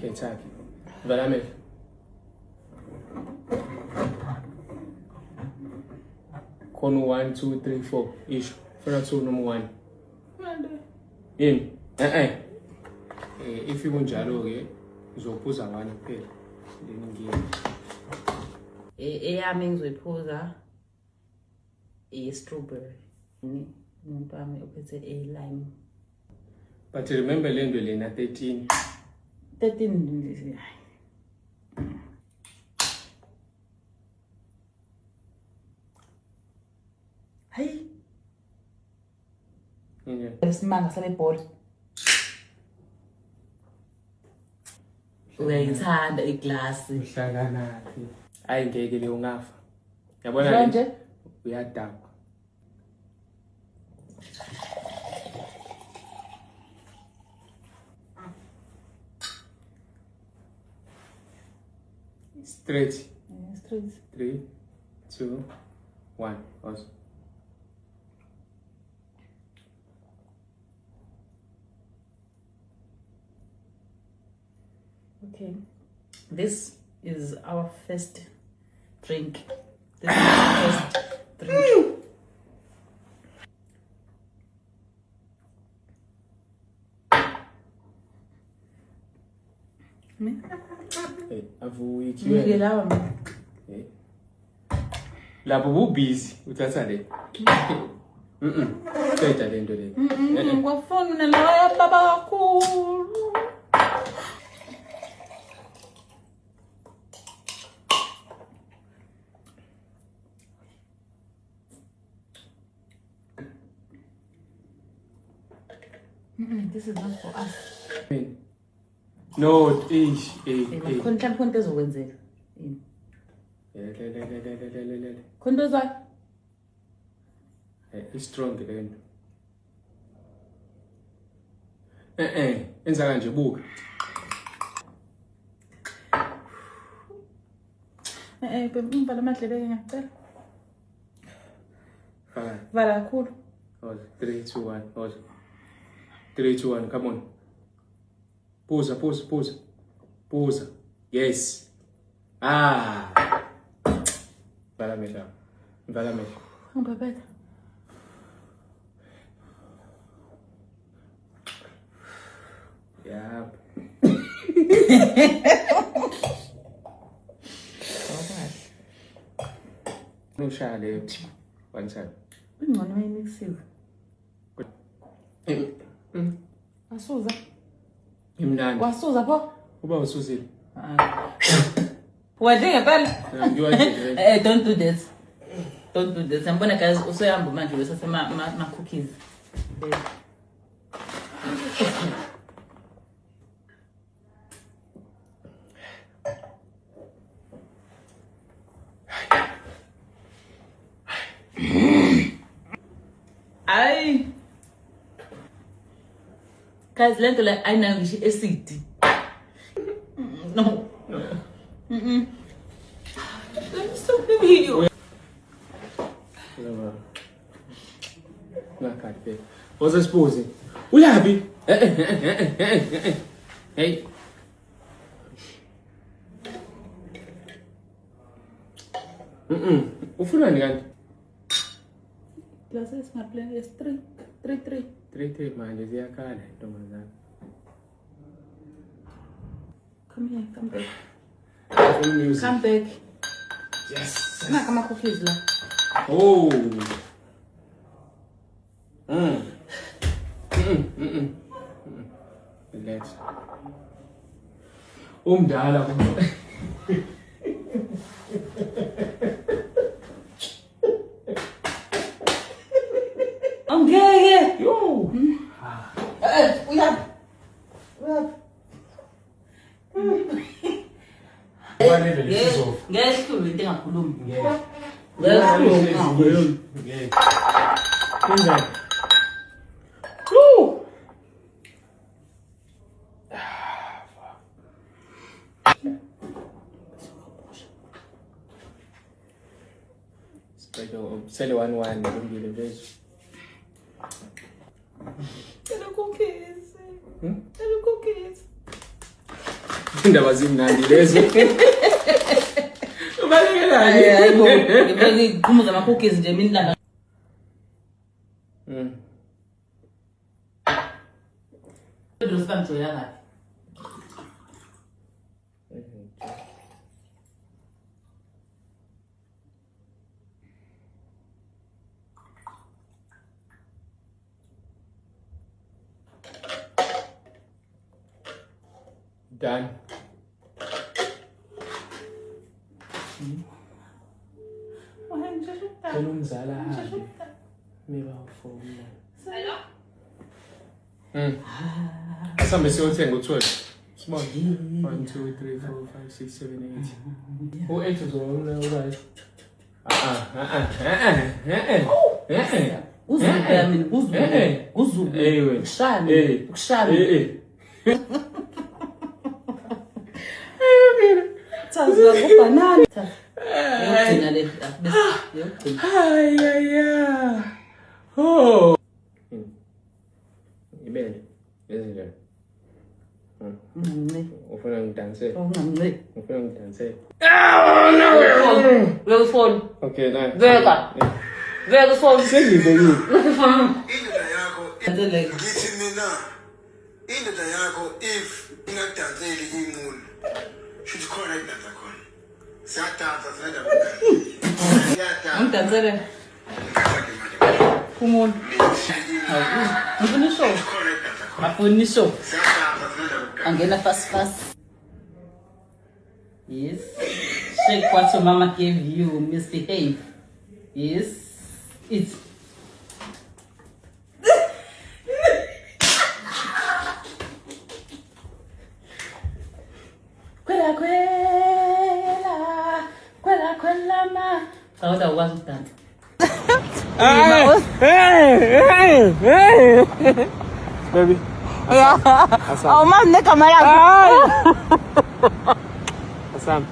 Kentucky. Vala amehlo. Khona 1 2 3 4 isho. Funa kuthi noma 1. Yini? If kunjalo ke uzophuza 1 kuphela. Then ngiye. Eyami ngizoyiphuza strawberry. Umuntu wami uphethe lime. But remember lento lena 13. 13. Hey. Isimanga sale ball. Uyayithanda iglasi. Uhlanganaphi? Hayi ngeke le ungafa. Yabona nje uyadakwa. Straight. 3 2 1. Awesome. Okay, this is our first drink. This is our first drink. Avuyikiwe. Lapho busy uthatha le. Qeda lento le. Ngwafuna naloya baba kakhulu. This is not for us. No, Khona khona ezokwenzeka. Khona ezwa. It's strong lento. Enza kanje buka. Bembala amadlebe ngiyacela. Fine. Vala kakhulu. 3 2 1. 3 2 1, come on. Pause. Yes. Vala amehlo. Ngibabetha. Yeah. No shale. One side. Ingcono mayimixiwe. Asuza. Imnandi. Wasuza pho? Uba usuzile. Wadle ngempela? Ngiwadle. Don't do this. Don't do this. Ngibona guys usoyamba manje bese ma cookies. Ay. Guys, lento la ayina ngisho acid. No. Let me stop the video. Ngakade. Uzosibuze. Uyabi? Hey. Ufunani kanti? Class is not playing is 3 3 manje ziyakhala ntombazana. Come here, come back. Music. Come back. Yes. Naka ma cookies la. Oh. Relax. Umdala. Okay. Yo. We have. Ngeke into engakhulumi. Sell 1 ngilungile mfethu. Hello cookies. Hello cookies. Indaba zimnandi lezo. Ubalekelayo. Hayibo, ngifake iqhumuza ama-cookies nje mina ilanga. Pedro sikamjoya kahle. Done. Umzala habi. Miba ufona. Asambe siyothenga u12. Small. 1 2 3 4 5 6 7 8. U8 uzona right. Uzulu mina, uzulu. Ewe. Ukushani. Thaza ubanana. Yogcina le bese yogcina. Ay. Oh. Ibele. Yezinto. Ufuna ngidanse. Ufuna ngidanse. Where's phone? Okay, nice. Where's phone? Sengibekile. Indoda yakho Ngenzele. ngithi mina indoda yakho if ingadanseli inqulu should khona idansa khona siyadansa senda siyadansa Ngidansele. Come on. Ngifuna ishow. khona idansa khona Ngafuna ishow. siyadansa senda Angena fast. Yes. Shake what your mama gave you. Misbehave. Yes. It's. Kwela ma. Kawada ukwazi ukudansa. Baby. Yeah. Oh, man, look at my Asam.